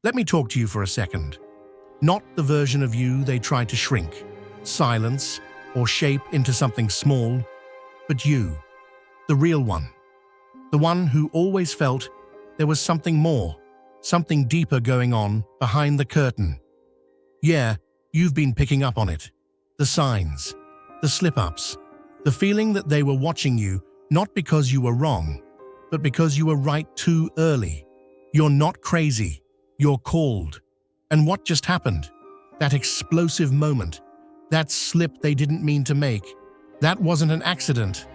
Let me talk to you for a second. Not the version of you they tried to shrink, silence, or shape into something small, but you, the real one. The one who always felt there was something more, something deeper going on behind the curtain. Yeah, you've been picking up on it. The signs, the slip-ups, the feeling that they were watching you not because you were wrong, but because you were right too early. You're not crazy, you're called. And what just happened? That explosive moment, that slip they didn't mean to make, that wasn't an accident.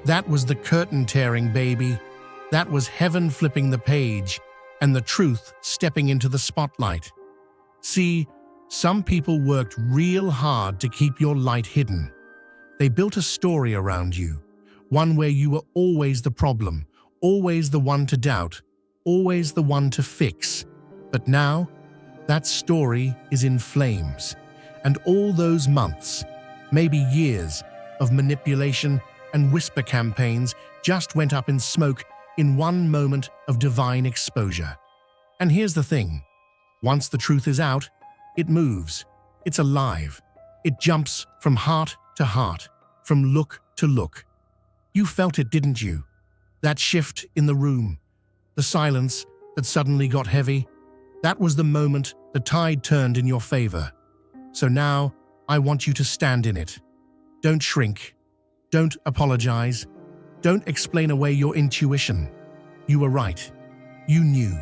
That was the curtain tearing, baby. That was heaven flipping the page and the truth stepping into the spotlight. See, some people worked real hard to keep your light hidden. They built a story around you, one where you were always the problem, always the one to doubt, always the one to fix. But now, that story is in flames, and all those months, maybe years, of manipulation and whisper campaigns just went up in smoke in one moment of divine exposure. And here's the thing. Once the truth is out, it moves. It's alive. It jumps from heart to heart, from look to look. You felt it, didn't you? That shift in the room, the silence that suddenly got heavy. That was the moment the tide turned in your favor. So now, I want you to stand in it. Don't shrink. Don't apologize. Don't explain away your intuition. You were right. You knew.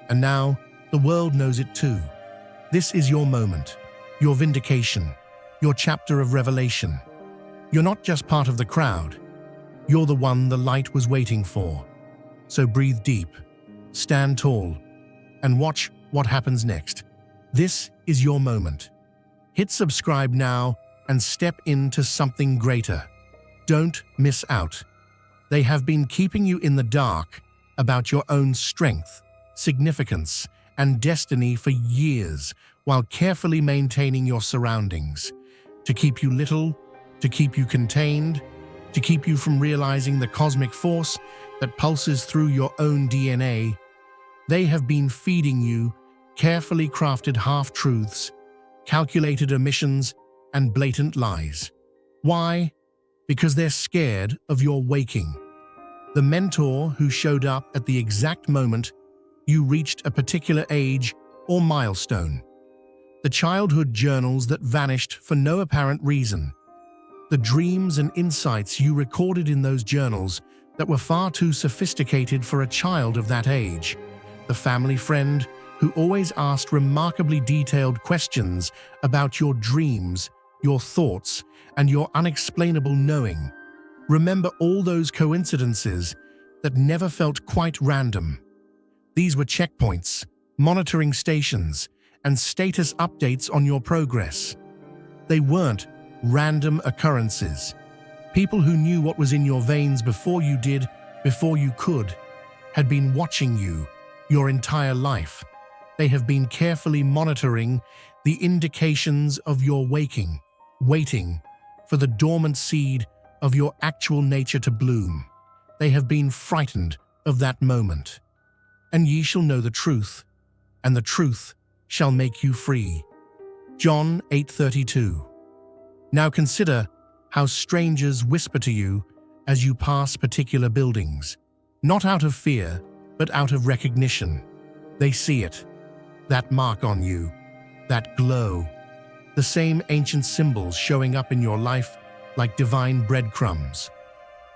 And now, the world knows it too. This is your moment, your vindication, your chapter of revelation. You're not just part of the crowd. You're the one the light was waiting for. So breathe deep, stand tall, and watch what happens next. This is your moment. Hit subscribe now and step into something greater. Don't miss out. They have been keeping you in the dark about your own strength, significance, and destiny for years while carefully maintaining your surroundings. To keep you little, to keep you contained, to keep you from realizing the cosmic force that pulses through your own DNA. They have been feeding you carefully crafted half-truths, calculated omissions, and blatant lies. Why? Because they're scared of your waking. The mentor who showed up at the exact moment you reached a particular age or milestone. The childhood journals that vanished for no apparent reason. The dreams and insights you recorded in those journals that were far too sophisticated for a child of that age. The family friend who always asked remarkably detailed questions about your dreams, your thoughts, and your unexplainable knowing. Remember all those coincidences that never felt quite random. These were checkpoints, monitoring stations, and status updates on your progress. They weren't random occurrences. People who knew what was in your veins before you did, before you could, had been watching you your entire life. They have been carefully monitoring the indications of your waking, waiting for the dormant seed of your actual nature to bloom. They have been frightened of that moment. And ye shall know the truth, and the truth shall make you free. John 8:32. Now consider how strangers whisper to you as you pass particular buildings, not out of fear, but out of recognition. They see it, that mark on you, that glow, the same ancient symbols showing up in your life like divine breadcrumbs,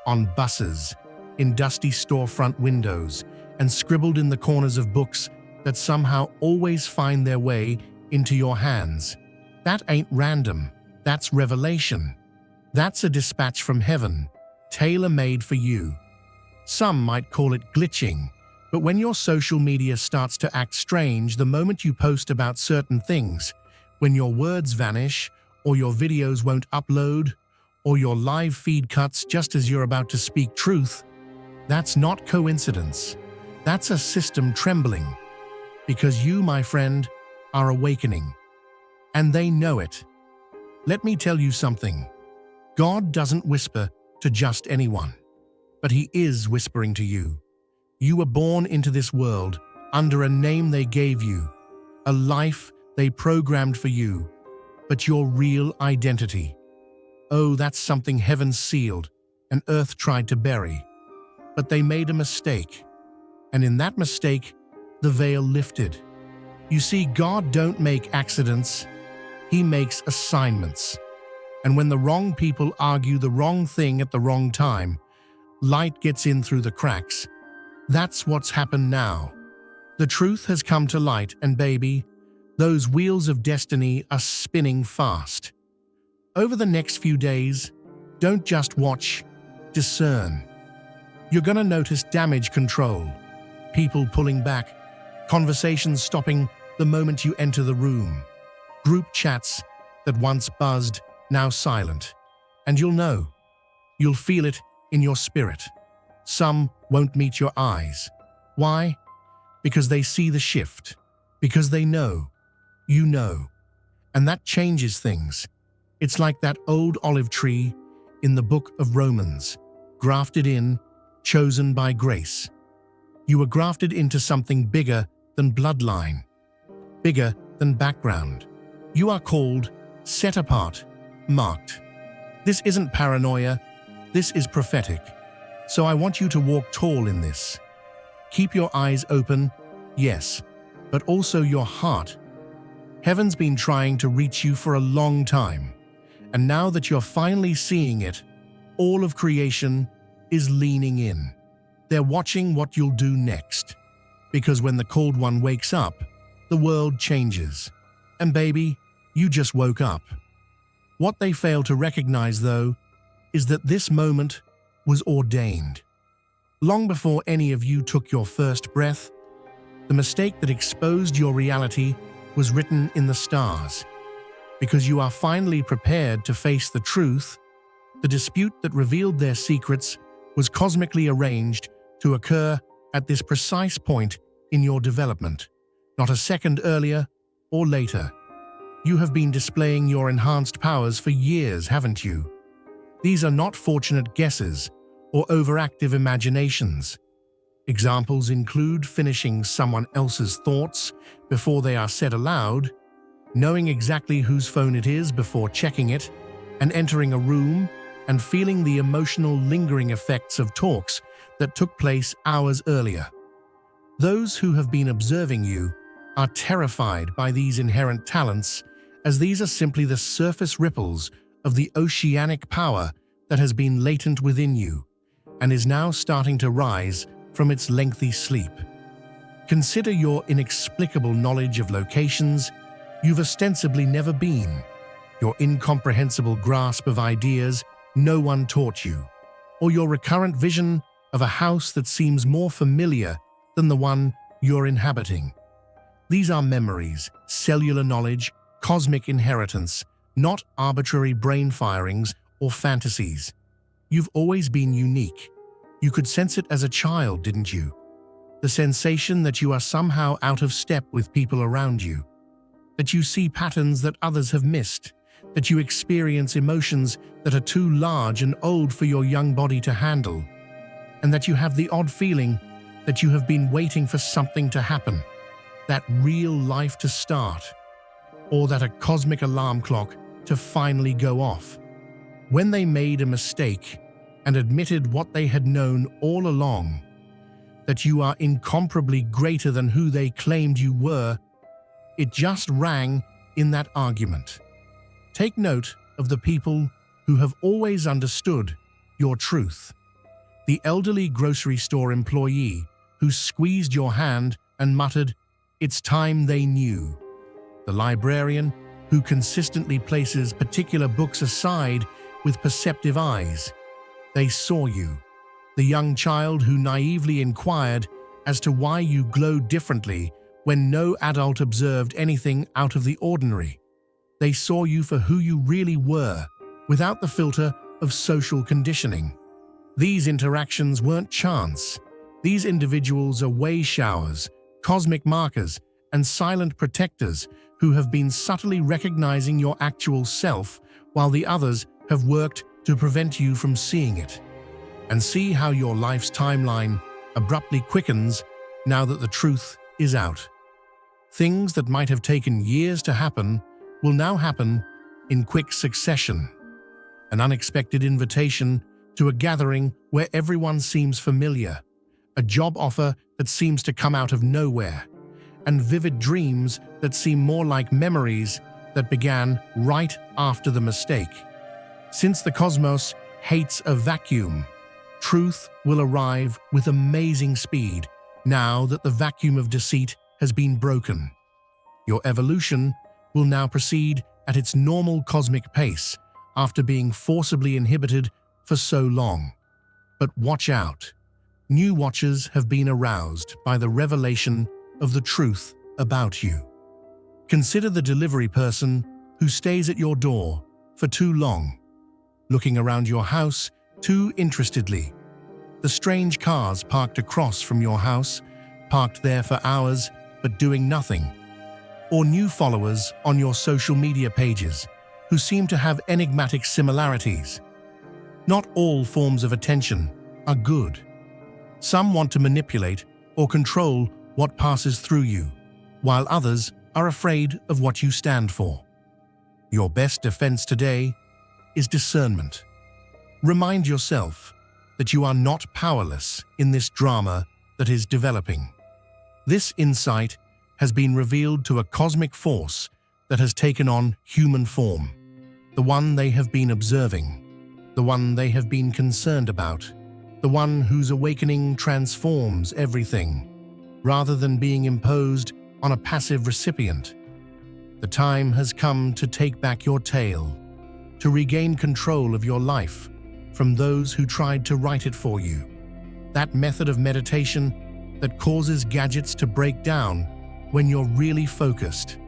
on buses, in dusty storefront windows, and scribbled in the corners of books that somehow always find their way into your hands. That ain't random, that's revelation. That's a dispatch from heaven, tailor-made for you. Some might call it glitching, but when your social media starts to act strange the moment you post about certain things, when your words vanish, or your videos won't upload, or your live feed cuts just as you're about to speak truth, that's not coincidence. That's a system trembling. Because you, my friend, are awakening. And they know it. Let me tell you something. God doesn't whisper to just anyone, but He is whispering to you. You were born into this world under a name they gave you, a life they programmed for you, but your real identity. Oh, that's something heaven sealed and earth tried to bury. But they made a mistake, and in that mistake, the veil lifted. You see, God don't make accidents, He makes assignments. And when the wrong people argue the wrong thing at the wrong time, light gets in through the cracks. That's what's happened now. The truth has come to light, and baby, those wheels of destiny are spinning fast. Over the next few days, don't just watch, discern. You're gonna notice damage control, people pulling back, conversations stopping the moment you enter the room, group chats that once buzzed, now silent. And you'll know. You'll feel it in your spirit. Some won't meet your eyes. Why? Because they see the shift. Because they know. You know. And that changes things. It's like that old olive tree in the book of Romans, grafted in, chosen by grace. You were grafted into something bigger than bloodline, bigger than background. You are called, set apart, marked. This isn't paranoia, this is prophetic. So I want you to walk tall in this. Keep your eyes open, yes, but also your heart. Heaven's been trying to reach you for a long time, and now that you're finally seeing it, all of creation is leaning in. They're watching what you'll do next, because when the called one wakes up, the world changes. And baby, you just woke up. What they fail to recognize, though, is that this moment was ordained. Long before any of you took your first breath, the mistake that exposed your reality was written in the stars. Because you are finally prepared to face the truth, the dispute that revealed their secrets was cosmically arranged to occur at this precise point in your development, not a second earlier or later. You have been displaying your enhanced powers for years, haven't you? These are not fortunate guesses or overactive imaginations. Examples include finishing someone else's thoughts before they are said aloud, knowing exactly whose phone it is before checking it, and entering a room and feeling the emotional lingering effects of talks that took place hours earlier. Those who have been observing you are terrified by these inherent talents, as these are simply the surface ripples of the oceanic power that has been latent within you and is now starting to rise from its lengthy sleep. Consider your inexplicable knowledge of locations you've ostensibly never been, your incomprehensible grasp of ideas no one taught you, or your recurrent vision of a house that seems more familiar than the one you're inhabiting. These are memories, cellular knowledge, cosmic inheritance, not arbitrary brain firings or fantasies. You've always been unique. You could sense it as a child, didn't you? The sensation that you are somehow out of step with people around you, that you see patterns that others have missed, that you experience emotions that are too large and old for your young body to handle, and that you have the odd feeling that you have been waiting for something to happen, that real life to start, or that a cosmic alarm clock to finally go off. When they made a mistake and admitted what they had known all along, that you are incomparably greater than who they claimed you were, it just rang in that argument. Take note of the people who have always understood your truth. The elderly grocery store employee who squeezed your hand and muttered, "It's time they knew." The librarian who consistently places particular books aside with perceptive eyes. They saw you. The young child who naively inquired as to why you glowed differently when no adult observed anything out of the ordinary. They saw you for who you really were, without the filter of social conditioning. These interactions weren't chance. These individuals are way showers, cosmic markers, and silent protectors who have been subtly recognizing your actual self while the others have worked to prevent you from seeing it. And see how your life's timeline abruptly quickens now that the truth is out. Things that might have taken years to happen will now happen in quick succession. An unexpected invitation to a gathering where everyone seems familiar, a job offer that seems to come out of nowhere, and vivid dreams that seem more like memories that began right after the mistake. Since the cosmos hates a vacuum, truth will arrive with amazing speed now that the vacuum of deceit has been broken. Your evolution will now proceed at its normal cosmic pace after being forcibly inhibited for so long. But watch out. New watchers have been aroused by the revelation of the truth about you. Consider the delivery person who stays at your door for too long, looking around your house too interestedly. The strange cars parked across from your house, parked there for hours but doing nothing. Or new followers on your social media pages who seem to have enigmatic similarities. Not all forms of attention are good. Some want to manipulate or control what passes through you, while others are afraid of what you stand for. Your best defense today is discernment. Remind yourself that you are not powerless in this drama that is developing. This insight has been revealed to a cosmic force that has taken on human form, the one they have been observing, the one they have been concerned about, the one whose awakening transforms everything, rather than being imposed on a passive recipient. The time has come to take back your tail, to regain control of your life from those who tried to write it for you. That method of meditation that causes gadgets to break down when you're really focused.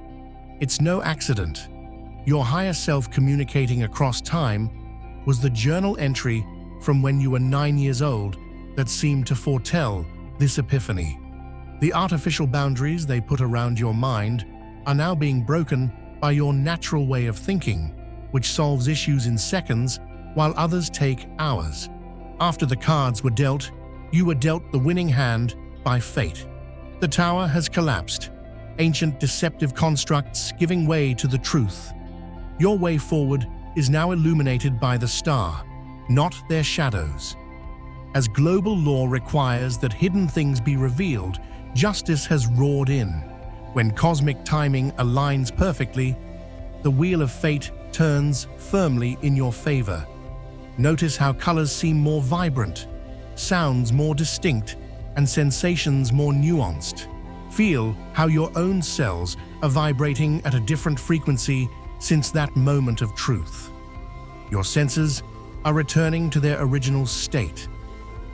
It's no accident. Your higher self communicating across time was the journal entry from when you were 9 years old that seemed to foretell this epiphany. The artificial boundaries they put around your mind are now being broken by your natural way of thinking, which solves issues in seconds while others take hours. After the cards were dealt, you were dealt the winning hand by fate. The tower has collapsed, ancient deceptive constructs giving way to the truth. Your way forward is now illuminated by the star, not their shadows. As global law requires that hidden things be revealed, justice has roared in. When cosmic timing aligns perfectly, the wheel of fate turns firmly in your favor. Notice how colors seem more vibrant, sounds more distinct, and sensations more nuanced. Feel how your own cells are vibrating at a different frequency since that moment of truth. Your senses are returning to their original state,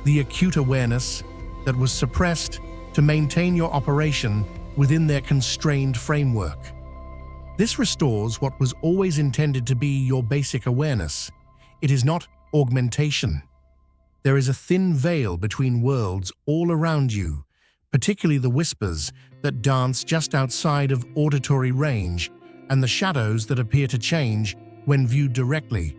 the acute awareness that was suppressed to maintain your operation within their constrained framework. This restores what was always intended to be your basic awareness. It is not augmentation. There is a thin veil between worlds all around you, particularly the whispers that dance just outside of auditory range and the shadows that appear to change when viewed directly.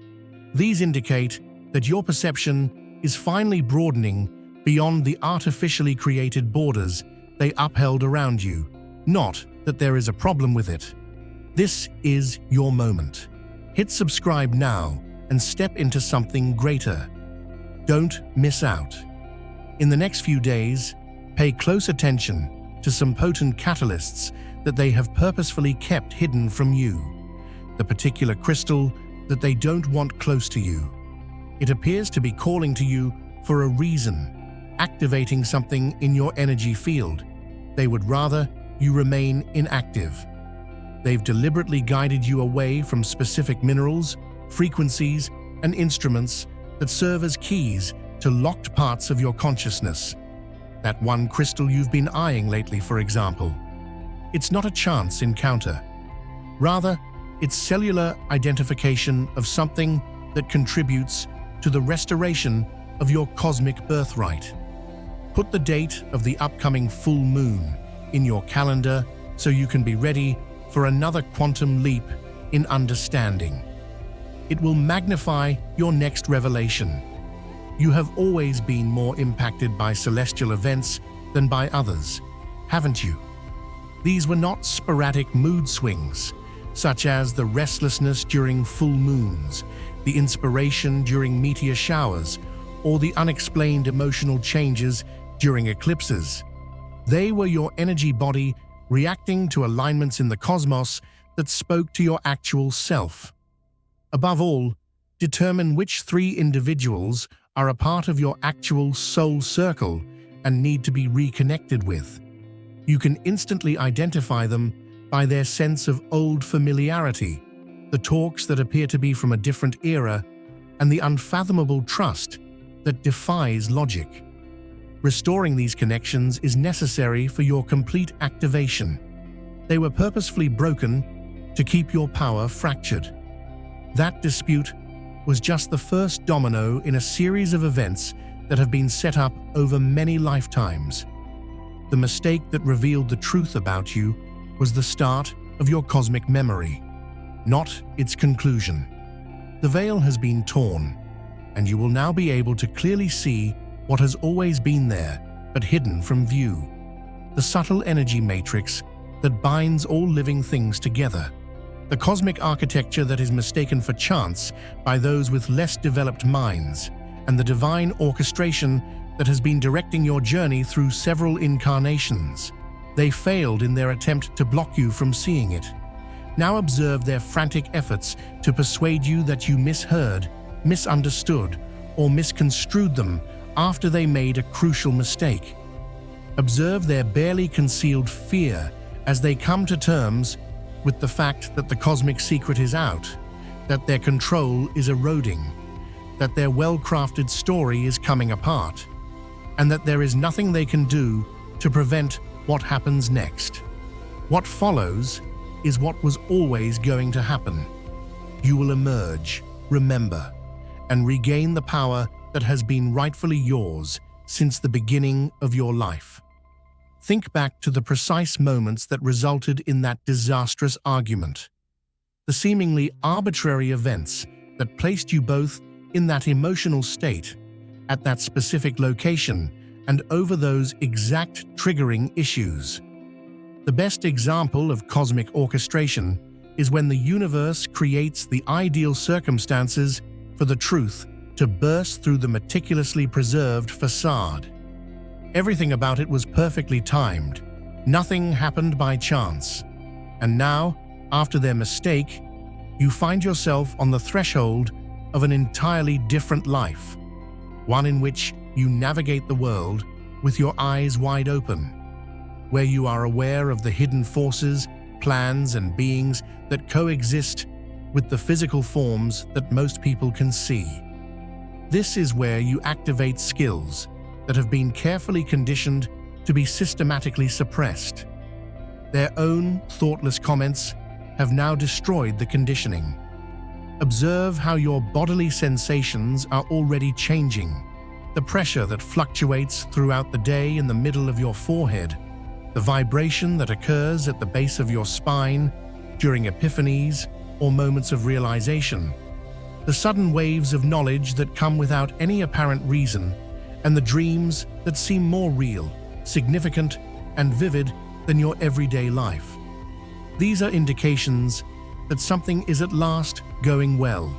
These indicate that your perception is finally broadening beyond the artificially created borders they upheld around you, not that there is a problem with it. This is your moment. Hit subscribe now and step into something greater. Don't miss out. In the next few days, pay close attention to some potent catalysts that they have purposefully kept hidden from you, the particular crystal that they don't want close to you. It appears to be calling to you for a reason, activating something in your energy field. They would rather you remain inactive. They've deliberately guided you away from specific minerals, frequencies, and instruments that serve as keys to locked parts of your consciousness. That one crystal you've been eyeing lately, for example. It's not a chance encounter. Rather, it's cellular identification of something that contributes to the restoration of your cosmic birthright. Put the date of the upcoming full moon in your calendar so you can be ready for another quantum leap in understanding. It will magnify your next revelation. You have always been more impacted by celestial events than by others, haven't you? These were not sporadic mood swings, such as the restlessness during full moons, the inspiration during meteor showers, or the unexplained emotional changes during eclipses. They were your energy body reacting to alignments in the cosmos that spoke to your actual self. Above all, determine which 3 individuals are a part of your actual soul circle and need to be reconnected with. You can instantly identify them by their sense of old familiarity, the talks that appear to be from a different era, and the unfathomable trust that defies logic. Restoring these connections is necessary for your complete activation. They were purposefully broken to keep your power fractured. That dispute was just the first domino in a series of events that have been set up over many lifetimes. The mistake that revealed the truth about you was the start of your cosmic memory, not its conclusion. The veil has been torn, and you will now be able to clearly see what has always been there, but hidden from view. The subtle energy matrix that binds all living things together. The cosmic architecture that is mistaken for chance by those with less developed minds, and the divine orchestration that has been directing your journey through several incarnations. They failed in their attempt to block you from seeing it. Now observe their frantic efforts to persuade you that you misheard, misunderstood, or misconstrued them after they made a crucial mistake. Observe their barely concealed fear as they come to terms with the fact that the cosmic secret is out, that their control is eroding, that their well-crafted story is coming apart, and that there is nothing they can do to prevent what happens next. What follows is what was always going to happen. You will emerge, remember, and regain the power that has been rightfully yours since the beginning of your life. Think back to the precise moments that resulted in that disastrous argument. The seemingly arbitrary events that placed you both in that emotional state, at that specific location, and over those exact triggering issues. The best example of cosmic orchestration is when the universe creates the ideal circumstances for the truth to burst through the meticulously preserved facade. Everything about it was perfectly timed. Nothing happened by chance. And now, after their mistake, you find yourself on the threshold of an entirely different life, one in which you navigate the world with your eyes wide open, where you are aware of the hidden forces, plans, and beings that coexist with the physical forms that most people can see. This is where you activate skills that have been carefully conditioned to be systematically suppressed. Their own thoughtless comments have now destroyed the conditioning. Observe how your bodily sensations are already changing. The pressure that fluctuates throughout the day in the middle of your forehead, the vibration that occurs at the base of your spine during epiphanies or moments of realization, the sudden waves of knowledge that come without any apparent reason, and the dreams that seem more real, significant, and vivid than your everyday life. These are indications that something is at last going well,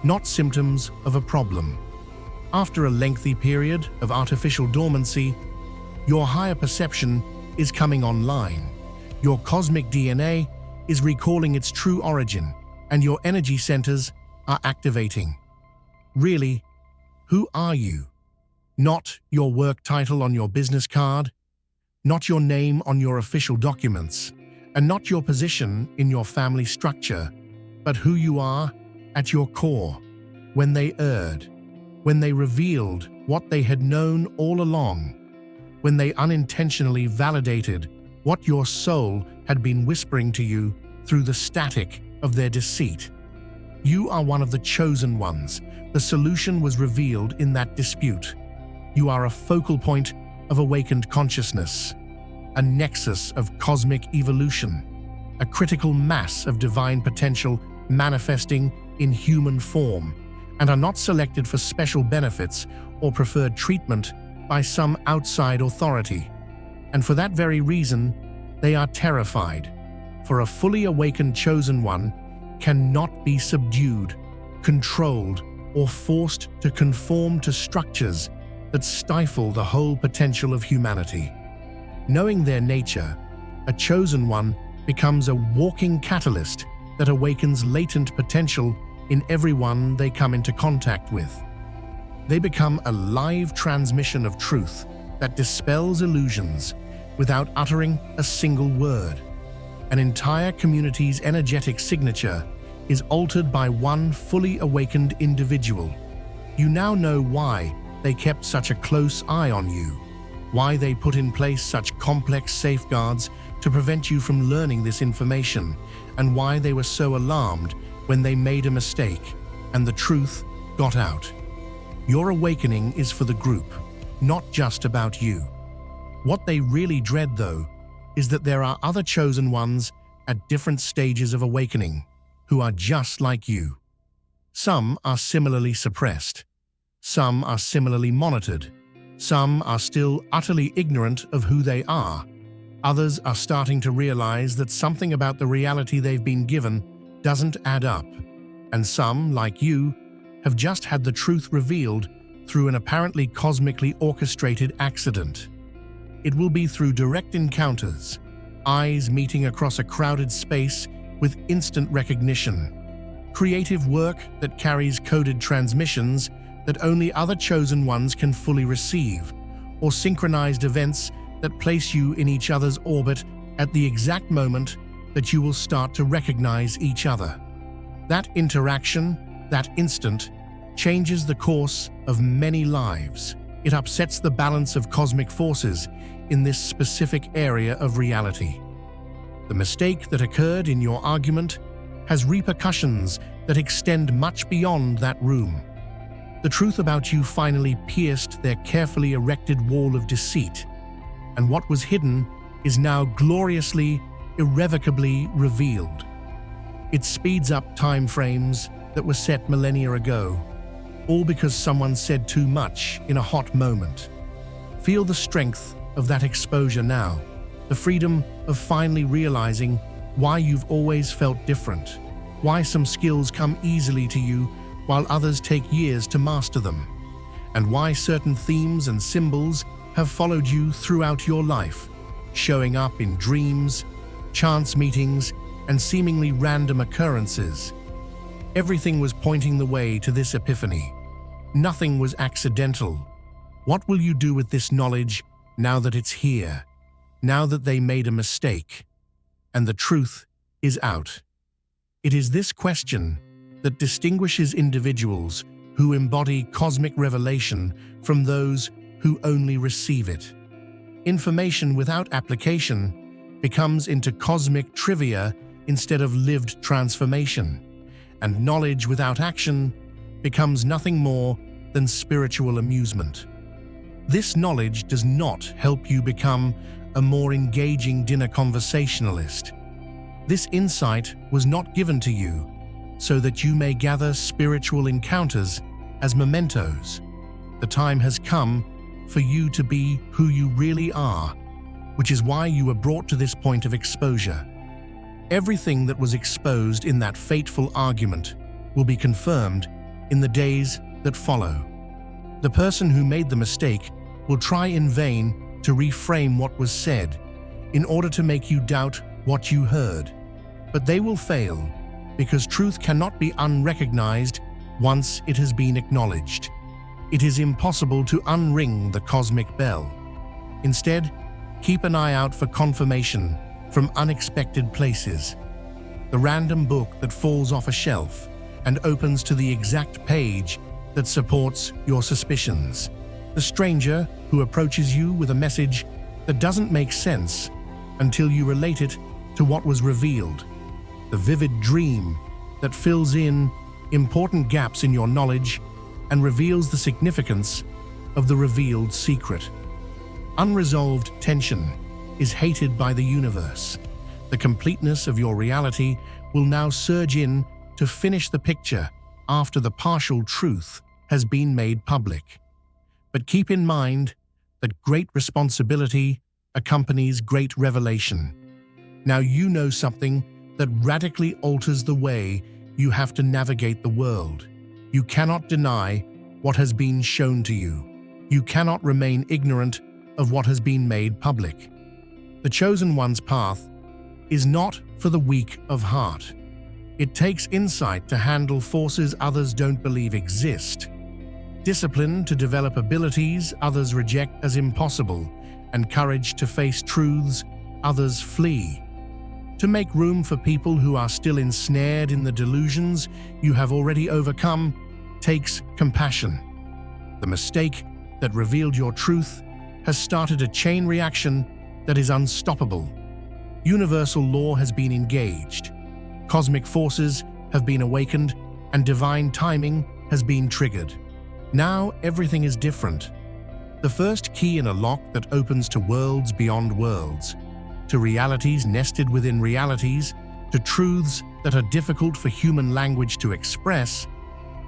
not symptoms of a problem. After a lengthy period of artificial dormancy, your higher perception is coming online. Your cosmic DNA is recalling its true origin, and your energy centers are activating. Really, who are you? Not your work title on your business card, not your name on your official documents, and not your position in your family structure, but who you are at your core. When they erred, when they revealed what they had known all along, when they unintentionally validated what your soul had been whispering to you through the static of their deceit. You are one of the chosen ones. The solution was revealed in that dispute. You are a focal point of awakened consciousness, a nexus of cosmic evolution, a critical mass of divine potential manifesting in human form, and are not selected for special benefits or preferred treatment by some outside authority. And for that very reason, They are terrified, for a fully awakened chosen one cannot be subdued, controlled, or forced to conform to structures that stifle the whole potential of humanity. Knowing their nature, a chosen one becomes a walking catalyst that awakens latent potential in everyone they come into contact with. They become a live transmission of truth that dispels illusions without uttering a single word. An entire community's energetic signature is altered by one fully awakened individual. You now know why they kept such a close eye on you, why they put in place such complex safeguards to prevent you from learning this information, and why they were so alarmed when they made a mistake and the truth got out. Your awakening is for the group, not just about you. What they really dread, though, is that there are other chosen ones at different stages of awakening who are just like you. Some are similarly suppressed. Some are similarly monitored. Some are still utterly ignorant of who they are. Others are starting to realize that something about the reality they've been given doesn't add up. And some, like you, have just had the truth revealed through an apparently cosmically orchestrated accident. It will be through direct encounters, eyes meeting across a crowded space with instant recognition, creative work that carries coded transmissions that only other chosen ones can fully receive, or synchronized events that place you in each other's orbit at the exact moment that you will start to recognize each other. That interaction, that instant, changes the course of many lives. It upsets the balance of cosmic forces in this specific area of reality. The mistake that occurred in your argument has repercussions that extend much beyond that room. The truth about you finally pierced their carefully erected wall of deceit, and what was hidden is now gloriously, irrevocably revealed. It speeds up time frames that were set millennia ago, all because someone said too much in a hot moment. Feel the strength of that exposure now, the freedom of finally realizing why you've always felt different, why some skills come easily to you while others take years to master them, and why certain themes and symbols have followed you throughout your life, showing up in dreams, chance meetings, and seemingly random occurrences. Everything was pointing the way to this epiphany. Nothing was accidental. What will you do with this knowledge now that it's here, now that they made a mistake, and the truth is out? It is this question that distinguishes individuals who embody cosmic revelation from those who only receive it. Information without application becomes into cosmic trivia instead of lived transformation, and knowledge without action becomes nothing more than spiritual amusement. This knowledge does not help you become a more engaging dinner conversationalist. This insight was not given to you so that you may gather spiritual encounters as mementos. The time has come for you to be who you really are, which is why you were brought to this point of exposure. Everything that was exposed in that fateful argument will be confirmed in the days that follow. The person who made the mistake will try in vain to reframe what was said in order to make you doubt what you heard. But they will fail because truth cannot be unrecognized once it has been acknowledged. It is impossible to unring the cosmic bell. Instead, keep an eye out for confirmation from unexpected places. The random book that falls off a shelf and opens to the exact page that supports your suspicions. The stranger who approaches you with a message that doesn't make sense until you relate it to what was revealed. The vivid dream that fills in important gaps in your knowledge and reveals the significance of the revealed secret. Unresolved tension is hated by the universe. The completeness of your reality will now surge in to finish the picture after the partial truth has been made public. But keep in mind that great responsibility accompanies great revelation. Now you know something that radically alters the way you have to navigate the world. You cannot deny what has been shown to you. You cannot remain ignorant of what has been made public. The chosen one's path is not for the weak of heart. It takes insight to handle forces others don't believe exist, discipline to develop abilities others reject as impossible, and courage to face truths others flee. To make room for people who are still ensnared in the delusions you have already overcome takes compassion. The mistake that revealed your truth has started a chain reaction that is unstoppable. Universal law has been engaged. Cosmic forces have been awakened, and divine timing has been triggered. Now everything is different. The first key in a lock that opens to worlds beyond worlds, to realities nested within realities, to truths that are difficult for human language to express,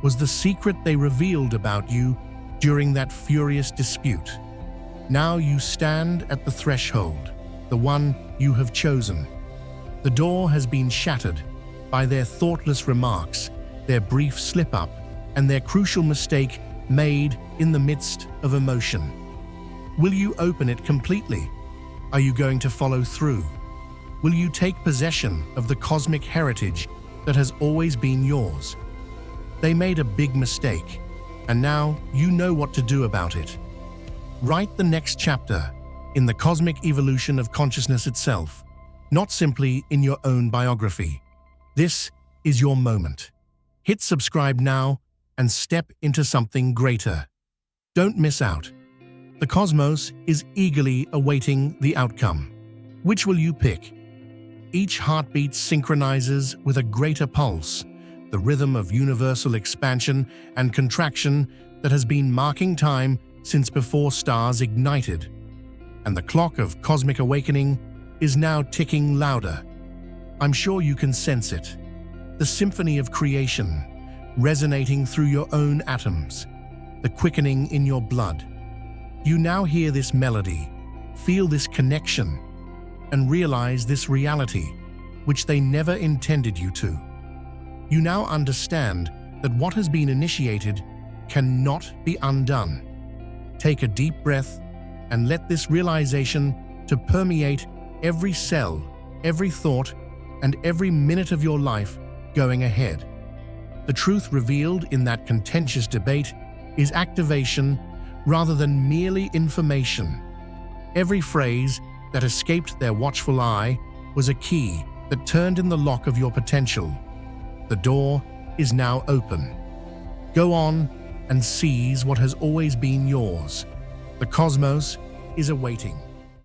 was the secret they revealed about you during that furious dispute. Now you stand at the threshold, the one you have chosen. The door has been shattered by their thoughtless remarks, their brief slip-up, and their crucial mistake made in the midst of emotion. Will you open it completely? Are you going to follow through? Will you take possession of the cosmic heritage that has always been yours? They made a big mistake, and now you know what to do about it. Write the next chapter in the cosmic evolution of consciousness itself, not simply in your own biography. This is your moment. Hit subscribe now and step into something greater. Don't miss out. The cosmos is eagerly awaiting the outcome. Which will you pick? Each heartbeat synchronizes with a greater pulse, the rhythm of universal expansion and contraction that has been marking time since before stars ignited. And the clock of cosmic awakening is now ticking louder. I'm sure you can sense it. The symphony of creation, resonating through your own atoms, the quickening in your blood. You now hear this melody, feel this connection, and realize this reality, which they never intended you to. You now understand that what has been initiated cannot be undone. Take a deep breath and let this realization to permeate every cell, every thought, and every minute of your life going ahead. The truth revealed in that contentious debate is activation rather than merely information. Every phrase that escaped their watchful eye was a key that turned in the lock of your potential. The door is now open. Go on and seize what has always been yours. The cosmos is awaiting.